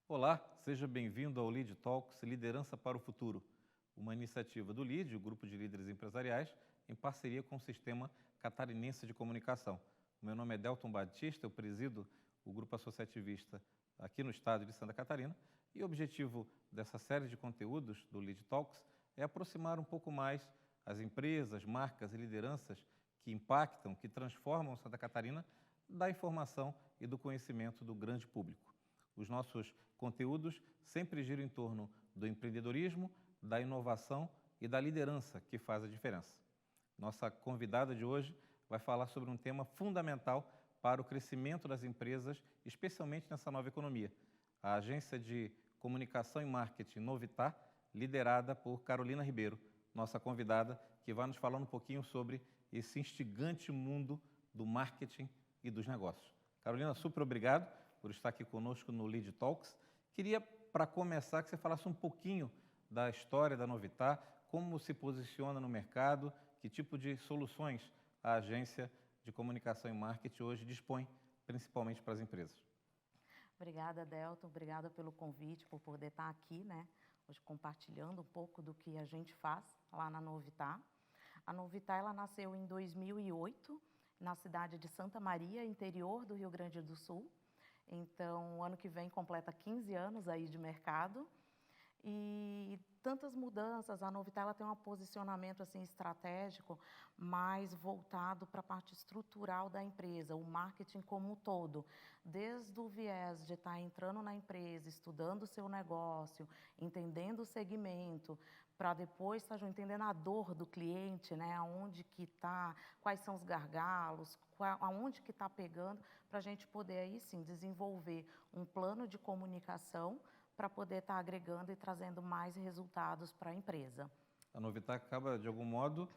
Olá, seja bem-vindo ao Lead Talks Liderança para o Futuro, uma iniciativa do LEAD, o Grupo de Líderes Empresariais, em parceria com o Sistema Catarinense de Comunicação. O meu nome é Delton Batista, eu presido o Grupo Associativista aqui no estado de Santa Catarina e o objetivo dessa série de conteúdos do Lead Talks é aproximar um pouco mais as empresas, marcas e lideranças que impactam, que transformam Santa Catarina da informação e do conhecimento do grande público. Os nossos conteúdos sempre giram em torno do empreendedorismo, da inovação e da liderança que faz a diferença. Nossa convidada de hoje vai falar sobre um tema fundamental para o crescimento das empresas, especialmente nessa nova economia. A agência de comunicação e marketing Novitar, liderada por Carolina Ribeiro, nossa convidada, que vai nos falar um pouquinho sobre esse instigante mundo do marketing e dos negócios. Carolina, super obrigado por estar aqui conosco no Lead Talks. Queria, para começar, que você falasse um pouquinho da história da Novitar, como se posiciona no mercado, que tipo de soluções a agência de comunicação e marketing hoje dispõe, principalmente para as empresas. Obrigada, Delton. Obrigada pelo convite, por poder estar aqui, hoje compartilhando um pouco do que a gente faz lá na Novitar. A Novitar, ela nasceu em 2008, na cidade de Santa Maria, interior do Rio Grande do Sul. Então, o ano que vem completa 15 anos aí de mercado. E tantas mudanças, a Novitar ela tem um posicionamento assim, estratégico, mais voltado para a parte estrutural da empresa, o marketing como um todo. Desde o viés de estar entrando na empresa, estudando o seu negócio, entendendo o segmento, para depois estar entendendo a dor do cliente, aonde que está, quais são os gargalos, aonde que está pegando, para a gente poder aí sim desenvolver um plano de comunicação para poder estar agregando e trazendo mais resultados para a empresa. A Novitar acaba, de algum modo,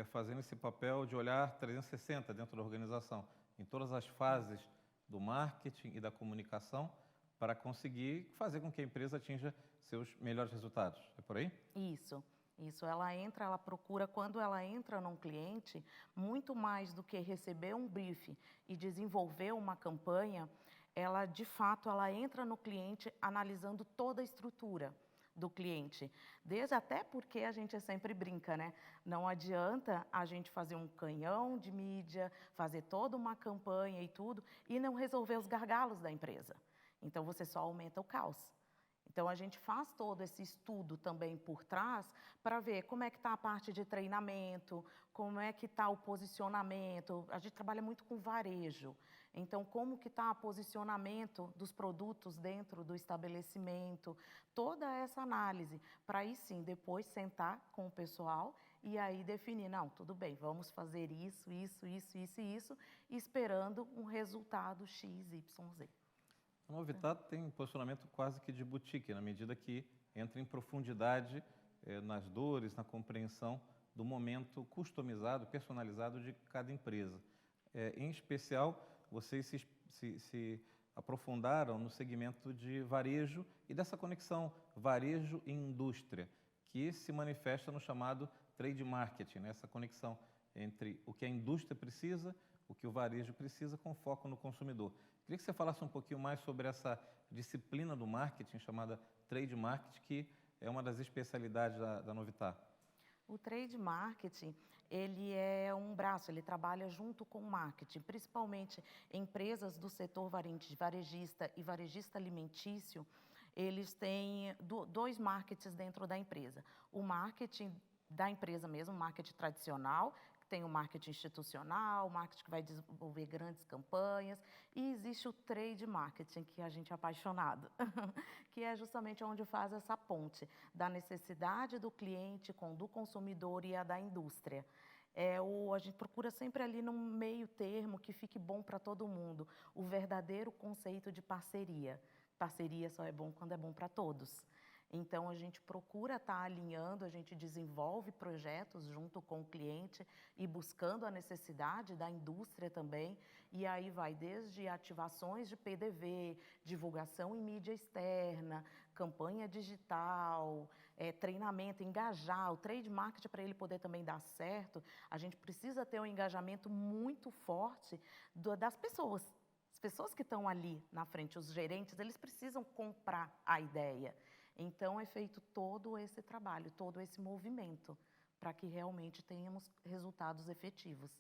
fazendo esse papel de olhar 360 dentro da organização, em todas as fases do marketing e da comunicação, para conseguir fazer com que a empresa atinja seus melhores resultados. É por aí? Isso. Ela procura, quando ela entra num cliente, muito mais do que receber um brief e desenvolver uma campanha, ela, de fato, ela entra no cliente analisando toda a estrutura do cliente. Desde até porque a gente sempre brinca, Não adianta a gente fazer um canhão de mídia, fazer toda uma campanha e tudo, e não resolver os gargalos da empresa. Então, você só aumenta o caos. Então, a gente faz todo esse estudo também por trás para ver como é que está a parte de treinamento, como é que está o posicionamento. A gente trabalha muito com varejo. Então, como que está o posicionamento dos produtos dentro do estabelecimento. Toda essa análise, para aí sim, depois sentar com o pessoal e aí definir, não, tudo bem, vamos fazer isso, esperando um resultado X, Y, Z. A Novitar tem um posicionamento quase que de boutique, na medida que entra em profundidade nas dores, na compreensão do momento customizado, personalizado de cada empresa. Em especial, vocês se aprofundaram no segmento de varejo e dessa conexão varejo e indústria, que se manifesta no chamado trade marketing, essa conexão entre o que a indústria precisa, o que o varejo precisa, com foco no consumidor. Queria que você falasse um pouquinho mais sobre essa disciplina do marketing chamada trade marketing, que é uma das especialidades da Novitar. O trade marketing, ele é um braço, ele trabalha junto com o marketing, principalmente empresas do setor varejista e varejista alimentício, eles têm dois marketings dentro da empresa. O marketing da empresa mesmo, o marketing tradicional, tem o marketing institucional, o marketing que vai desenvolver grandes campanhas, e existe o trade marketing, que a gente é apaixonado, que é justamente onde faz essa ponte da necessidade do cliente com do consumidor e a da indústria. A gente procura sempre ali num meio termo que fique bom para todo mundo, o verdadeiro conceito de parceria. Parceria só é bom quando é bom para todos. Então, a gente procura estar alinhando, a gente desenvolve projetos junto com o cliente e buscando a necessidade da indústria também. E aí vai desde ativações de PDV, divulgação em mídia externa, campanha digital, treinamento, engajar. O trade marketing, para ele poder também dar certo, a gente precisa ter um engajamento muito forte das pessoas. As pessoas que estão ali na frente, os gerentes, eles precisam comprar a ideia. Então, é feito todo esse trabalho, todo esse movimento, para que realmente tenhamos resultados efetivos.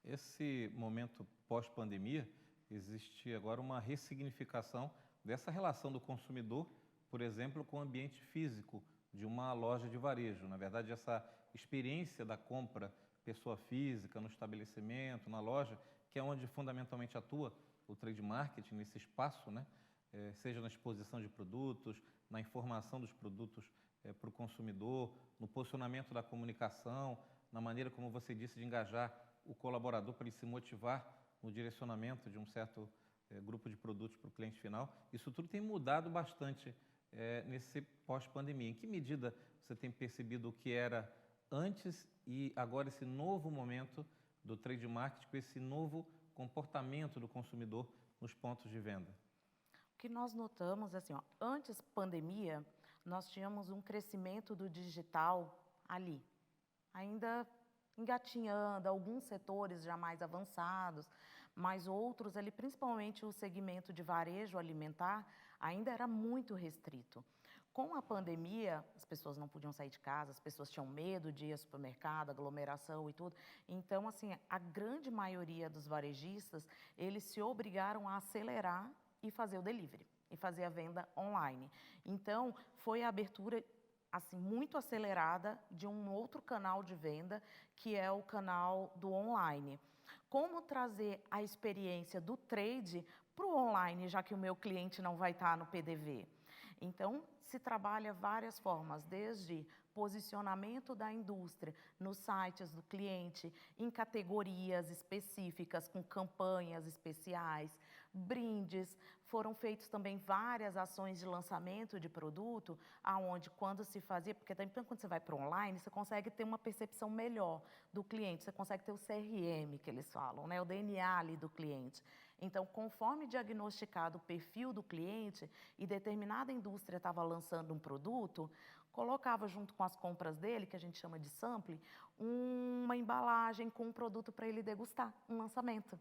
Esse momento pós-pandemia, existe agora uma ressignificação dessa relação do consumidor, por exemplo, com o ambiente físico de uma loja de varejo. Na verdade, essa experiência da compra pessoa física no estabelecimento, na loja, que é onde fundamentalmente atua o trade marketing, nesse espaço, né? Seja na exposição de produtos, na informação dos produtos para o consumidor, no posicionamento da comunicação, na maneira, como você disse, de engajar o colaborador para ele se motivar no direcionamento de um certo grupo de produtos para o cliente final. Isso tudo tem mudado bastante nesse pós-pandemia. Em que medida você tem percebido o que era antes e agora esse novo momento do trade marketing, com esse novo comportamento do consumidor nos pontos de venda? O que nós notamos, assim, ó, antes pandemia, nós tínhamos um crescimento do digital ali, ainda engatinhando, alguns setores já mais avançados, mas outros ali, principalmente o segmento de varejo alimentar, ainda era muito restrito. Com a pandemia, as pessoas não podiam sair de casa, as pessoas tinham medo de ir ao supermercado, aglomeração e tudo. Então, assim, a grande maioria dos varejistas, eles se obrigaram a acelerar e fazer o delivery, e fazer a venda online. Então, foi a abertura assim, muito acelerada de um outro canal de venda, que é o canal do online. Como trazer a experiência do trade para o online, já que o meu cliente não vai estar no PDV? Então, se trabalha várias formas, desde posicionamento da indústria nos sites do cliente, em categorias específicas, com campanhas especiais, brindes. Foram feitas também várias ações de lançamento de produto, aonde quando se fazia, porque também quando você vai para o online, você consegue ter uma percepção melhor do cliente, você consegue ter o CRM, que eles falam, né, o DNA ali do cliente. Então, conforme diagnosticado o perfil do cliente e determinada indústria estava lançando um produto, colocava junto com as compras dele, que a gente chama de sample, uma embalagem com um produto para ele degustar, um lançamento.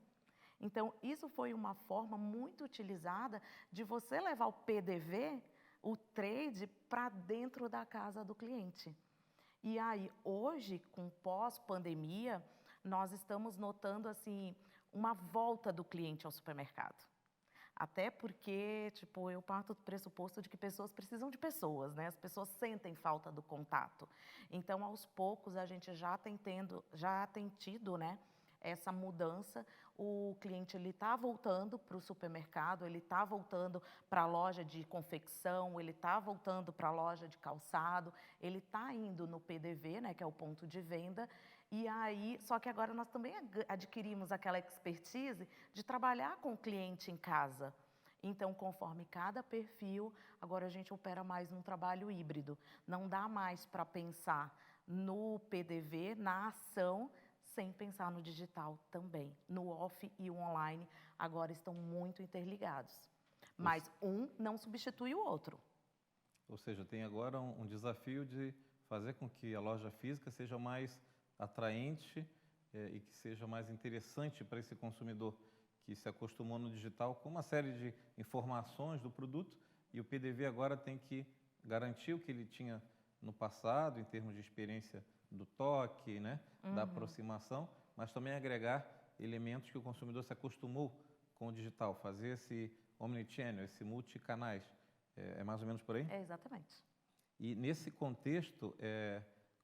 Então, isso foi uma forma muito utilizada de você levar o PDV, o trade, para dentro da casa do cliente. E aí, hoje, com pós-pandemia, nós estamos notando, assim, uma volta do cliente ao supermercado. Até porque, tipo, eu parto do pressuposto de que pessoas precisam de pessoas, né? As pessoas sentem falta do contato. Então, aos poucos, a gente já tem tido, né, essa mudança. O cliente ele está voltando para o supermercado, ele está voltando para a loja de confecção, ele está voltando para a loja de calçado, ele está indo no PDV, né, que é o ponto de venda. E aí, só que agora nós também adquirimos aquela expertise de trabalhar com o cliente em casa. Então, conforme cada perfil, agora a gente opera mais num trabalho híbrido. Não dá mais para pensar no PDV, na ação, sem pensar no digital também. No off e o online agora estão muito interligados. Mas um não substitui o outro. Ou seja, tem agora um desafio de fazer com que a loja física seja mais atraente e que seja mais interessante para esse consumidor que se acostumou no digital com uma série de informações do produto, e o PDV agora tem que garantir o que ele tinha no passado, em termos de experiência do toque, né, da aproximação, mas também agregar elementos que o consumidor se acostumou com o digital, fazer esse omnichannel, esse multicanais. É mais ou menos por aí? É, exatamente. E nesse contexto,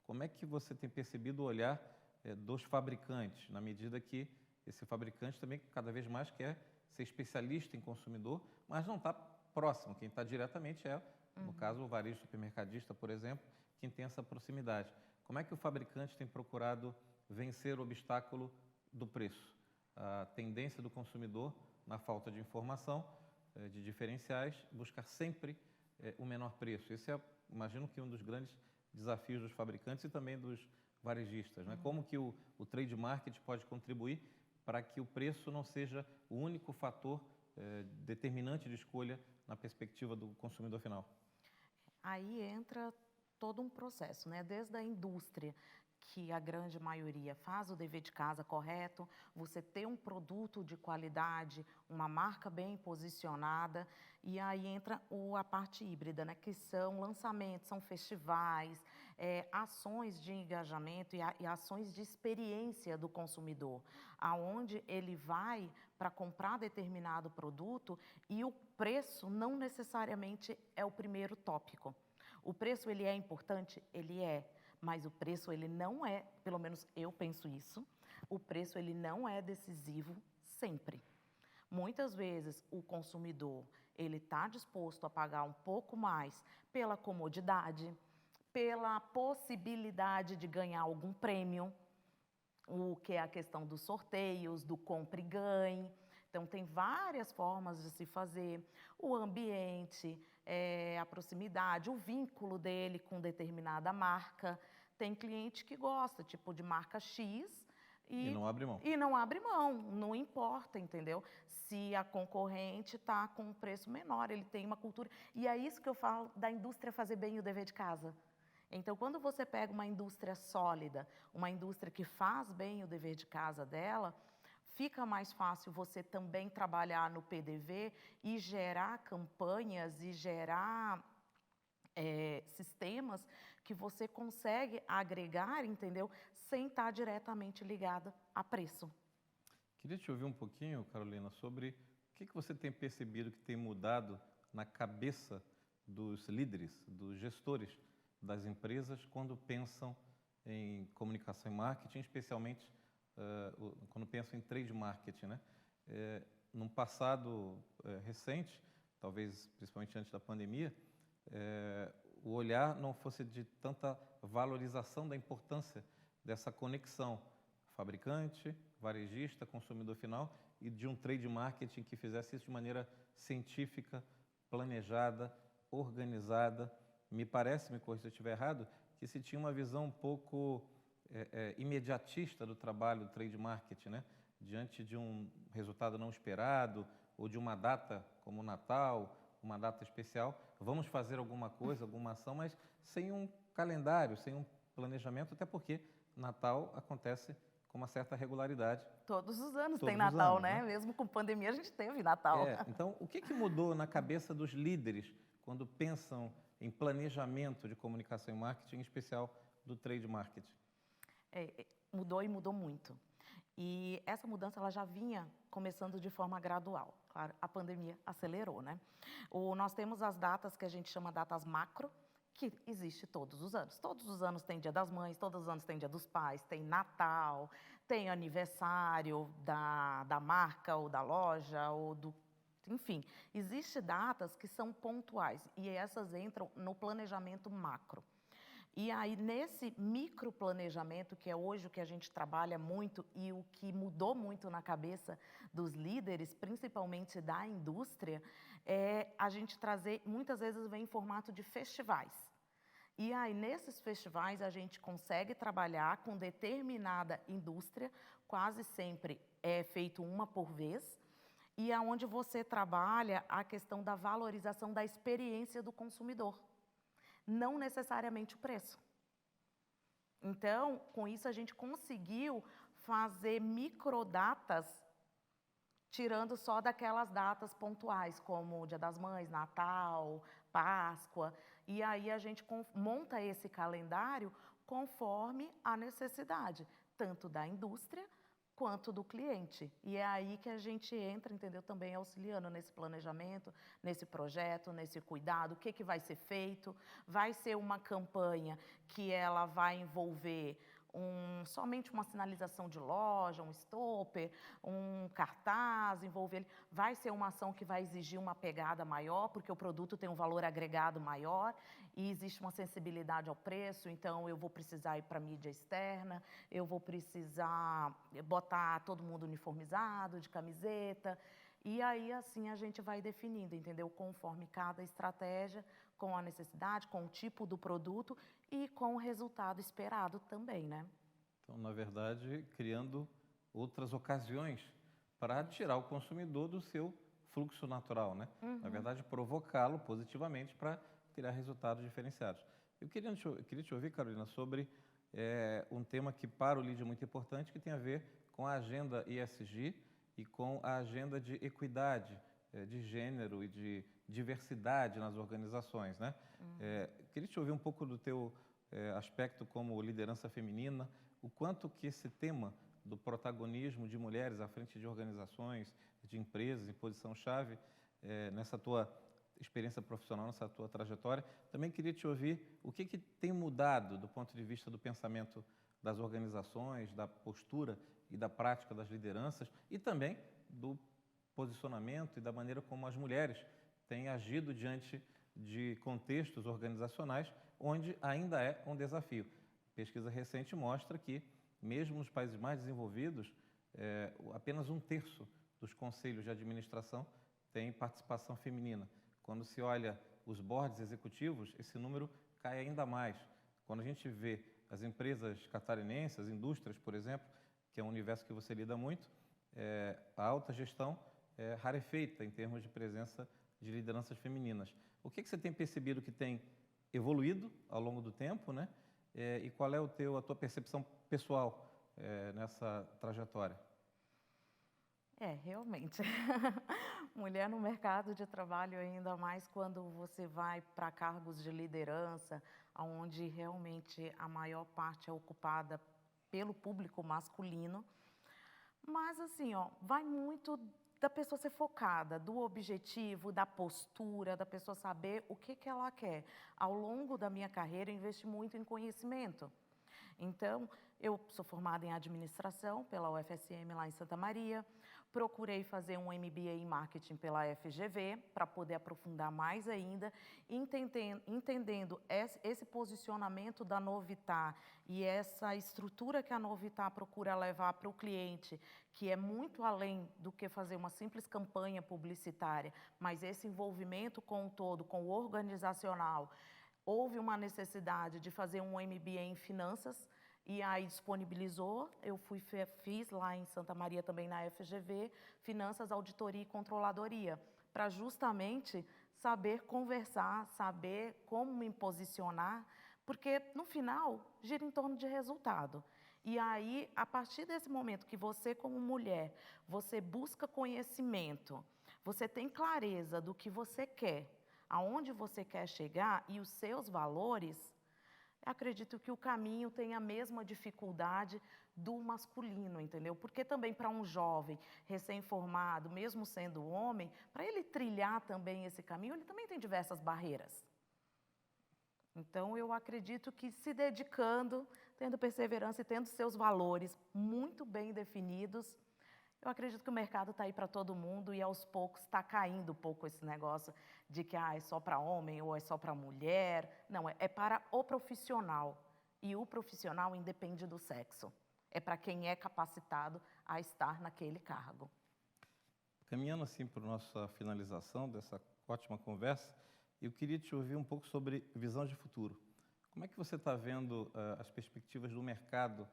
como é que você tem percebido o olhar dos fabricantes, na medida que esse fabricante também cada vez mais quer ser especialista em consumidor, mas não está próximo, quem está diretamente no caso, o varejo supermercadista, por exemplo, quem tem essa proximidade. Como é que o fabricante tem procurado vencer o obstáculo do preço? A tendência do consumidor, na falta de informação, de diferenciais, buscar sempre o menor preço. Esse é, imagino que um dos grandes desafios dos fabricantes e também dos varejistas, né? Como que o trade marketing pode contribuir para que o preço não seja o único fator determinante de escolha na perspectiva do consumidor final? Aí entra todo um processo, né? Desde a indústria, que a grande maioria faz o dever de casa correto, você ter um produto de qualidade, uma marca bem posicionada, e aí entra a parte híbrida, né, que são lançamentos, são festivais, ações de engajamento e ações de experiência do consumidor, aonde ele vai para comprar determinado produto e o preço não necessariamente é o primeiro tópico. O preço, ele é importante? Ele é. Mas o preço, ele não é, pelo menos eu penso isso, o preço, ele não é decisivo sempre. Muitas vezes, o consumidor, ele está disposto a pagar um pouco mais pela comodidade, pela possibilidade de ganhar algum prêmio, o que é a questão dos sorteios, do compre e ganhe. Então, tem várias formas de se fazer. O ambiente, a proximidade, o vínculo dele com determinada marca. Tem cliente que gosta, tipo, de marca X E não abre mão. e não abre mão, não importa, entendeu? Se a concorrente está com um preço menor, ele tem uma cultura. E é isso que eu falo da indústria fazer bem o dever de casa. Então, quando você pega uma indústria sólida, uma indústria que faz bem o dever de casa dela, fica mais fácil você também trabalhar no PDV e gerar campanhas e gerar sistemas que você consegue agregar, entendeu? Sem estar diretamente ligada a preço. Queria te ouvir um pouquinho, Carolina, sobre o que você tem percebido que tem mudado na cabeça dos líderes, dos gestores das empresas quando pensam em comunicação e marketing, especialmente quando pensam em trade marketing, né? Num passado recente, talvez principalmente antes da pandemia, o olhar não fosse de tanta valorização da importância dessa conexão fabricante, varejista, consumidor final e de um trade marketing que fizesse isso de maneira científica, planejada, organizada. Me parece, me corrija se eu estiver errado, que se tinha uma visão um pouco imediatista do trabalho do trade marketing, né? Diante de um resultado não esperado ou de uma data como o Natal, uma data especial, vamos fazer alguma coisa, alguma ação, mas sem um calendário, sem um planejamento, até porque Natal acontece com uma certa regularidade. Todos os anos Todos tem os Natal, anos, né? né? Mesmo com pandemia, a gente teve Natal. Então, o que mudou na cabeça dos líderes quando pensam em planejamento de comunicação e marketing, em especial do trade marketing? Mudou e mudou muito. E essa mudança ela já vinha começando de forma gradual. Claro, a pandemia acelerou, né? Nós temos as datas que a gente chama datas macro, que existe todos os anos. Todos os anos tem Dia das Mães, todos os anos tem Dia dos Pais, tem Natal, tem aniversário da marca ou da loja, enfim, existem datas que são pontuais e essas entram no planejamento macro. E aí, nesse microplanejamento, que é hoje o que a gente trabalha muito e o que mudou muito na cabeça dos líderes, principalmente da indústria, a gente trazer, muitas vezes vem em formato de festivais. E aí, nesses festivais, a gente consegue trabalhar com determinada indústria, quase sempre é feito uma por vez, e aonde você trabalha a questão da valorização da experiência do consumidor. Não necessariamente o preço. Então, com isso, a gente conseguiu fazer microdatas, tirando só daquelas datas pontuais, como o Dia das Mães, Natal, Páscoa. E aí a gente monta esse calendário conforme a necessidade, tanto da indústria quanto do cliente. E é aí que a gente entra, entendeu, também auxiliando nesse planejamento, nesse projeto, nesse cuidado, o que vai ser feito. Vai ser uma campanha que ela vai envolver somente uma sinalização de loja, um stopper, um cartaz, envolver. Vai ser uma ação que vai exigir uma pegada maior, porque o produto tem um valor agregado maior e existe uma sensibilidade ao preço, então eu vou precisar ir para a mídia externa, eu vou precisar botar todo mundo uniformizado, de camiseta, e aí assim a gente vai definindo, entendeu? Conforme cada estratégia, com a necessidade, com o tipo do produto e com o resultado esperado também, né? Então, na verdade, criando outras ocasiões para tirar o consumidor do seu fluxo natural, né? Na verdade, provocá-lo positivamente para criar resultados diferenciados. Eu queria te ouvir, Carolina, sobre é um tema que para o LIDE é muito importante, que tem a ver com a agenda ESG e com a agenda de equidade, de gênero e de diversidade nas organizações, né? Queria te ouvir um pouco do teu aspecto como liderança feminina, o quanto que esse tema do protagonismo de mulheres à frente de organizações, de empresas em posição-chave, nessa tua experiência profissional, nessa tua trajetória. Também queria te ouvir o que tem mudado do ponto de vista do pensamento das organizações, da postura e da prática das lideranças e também do posicionamento e da maneira como as mulheres têm agido diante de contextos organizacionais onde ainda é um desafio. Pesquisa recente mostra que, mesmo nos países mais desenvolvidos, apenas 1/3 dos conselhos de administração tem participação feminina. Quando se olha os boards executivos, esse número cai ainda mais. Quando a gente vê as empresas catarinenses, as indústrias, por exemplo, que é um universo que você lida muito, a alta gestão é rarefeita em termos de presença de lideranças femininas. O que você tem percebido que tem evoluído ao longo do tempo, né? E qual é a tua percepção pessoal nessa trajetória? Realmente. Mulher no mercado de trabalho, ainda mais quando você vai para cargos de liderança, onde realmente a maior parte é ocupada pelo público masculino. Mas assim, ó, vai muito da pessoa ser focada, do objetivo, da postura, da pessoa saber o que ela quer. Ao longo da minha carreira, eu investi muito em conhecimento. Então, eu sou formada em administração pela UFSM lá em Santa Maria, procurei fazer um MBA em marketing pela FGV para poder aprofundar mais ainda, entendendo esse posicionamento da Novità e essa estrutura que a Novità procura levar para o cliente, que é muito além do que fazer uma simples campanha publicitária, mas esse envolvimento com o todo, com o organizacional. Houve uma necessidade de fazer um MBA em finanças e aí disponibilizou. Eu fiz lá em Santa Maria também na FGV, Finanças, Auditoria e Controladoria, para justamente saber conversar, saber como me posicionar, porque no final gira em torno de resultado. E aí, a partir desse momento que você como mulher, você busca conhecimento, você tem clareza do que você quer, aonde você quer chegar e os seus valores, acredito que o caminho tem a mesma dificuldade do masculino, entendeu? Porque também para um jovem recém-formado, mesmo sendo homem, para ele trilhar também esse caminho, ele também tem diversas barreiras. Então, eu acredito que se dedicando, tendo perseverança e tendo seus valores muito bem definidos, eu acredito que o mercado está aí para todo mundo e aos poucos está caindo um pouco esse negócio de que é só para homem ou é só para mulher. Não, é para o profissional. E o profissional independe do sexo. É para quem é capacitado a estar naquele cargo. Caminhando assim para a nossa finalização dessa ótima conversa, eu queria te ouvir um pouco sobre visão de futuro. Como é que você está vendo as perspectivas do mercado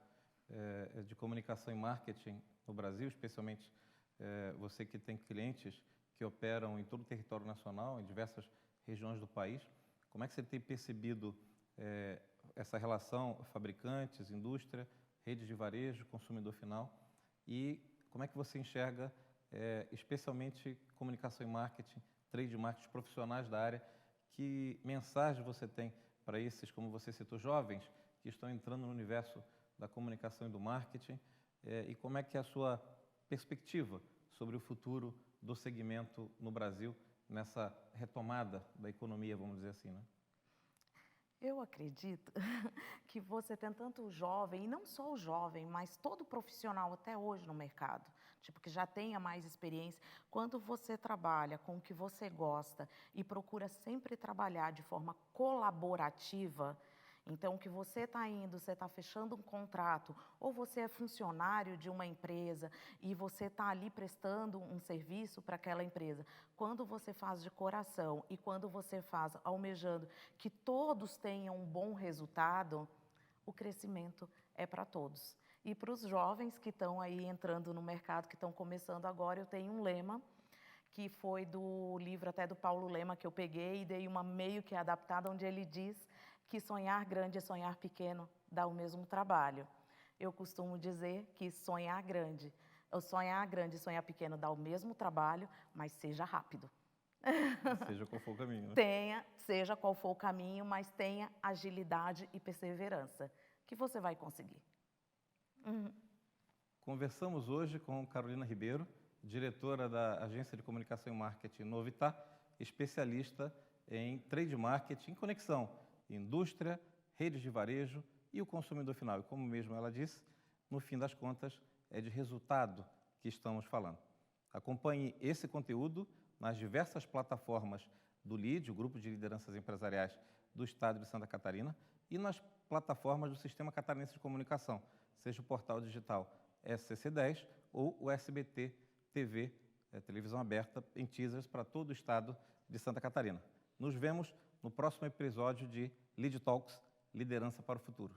de comunicação e marketing no Brasil, especialmente você que tem clientes que operam em todo o território nacional, em diversas regiões do país? Como é que você tem percebido essa relação fabricantes, indústria, redes de varejo, consumidor final? E como é que você enxerga, especialmente comunicação e marketing, trade marketing, profissionais da área? Que mensagem você tem para esses, como você citou, jovens que estão entrando no universo da comunicação e do marketing, e como é que é a sua perspectiva sobre o futuro do segmento no Brasil, nessa retomada da economia, vamos dizer assim, né? Eu acredito que você tem tanto o jovem, e não só o jovem, mas todo profissional até hoje no mercado, tipo, que já tenha mais experiência, quando você trabalha com o que você gosta e procura sempre trabalhar de forma colaborativa, então, que você está indo, você está fechando um contrato, ou você é funcionário de uma empresa e você está ali prestando um serviço para aquela empresa. Quando você faz de coração e quando você faz almejando que todos tenham um bom resultado, o crescimento é para todos. E para os jovens que estão aí entrando no mercado, que estão começando agora, eu tenho um lema, que foi do livro até do Paulo Lema, que eu peguei e dei uma meio que adaptada, onde ele diz que sonhar grande e sonhar pequeno dá o mesmo trabalho. Eu costumo dizer que sonhar grande e sonhar pequeno dá o mesmo trabalho, mas seja rápido. Seja qual for o caminho, né? Seja qual for o caminho, mas tenha agilidade e perseverança, que você vai conseguir. Conversamos hoje com Carolina Ribeiro, diretora da Agência de Comunicação e Marketing Novitar, especialista em trade marketing, conexão, indústria, redes de varejo e o consumidor final. E como mesmo ela disse, no fim das contas, é de resultado que estamos falando. Acompanhe esse conteúdo nas diversas plataformas do LID, o Grupo de Lideranças Empresariais do Estado de Santa Catarina, e nas plataformas do Sistema Catarinense de Comunicação, seja o portal digital SCC10 ou o SBT TV, televisão aberta, em teasers para todo o estado de Santa Catarina. Nos vemos no próximo episódio de Lead Talks, Liderança para o Futuro.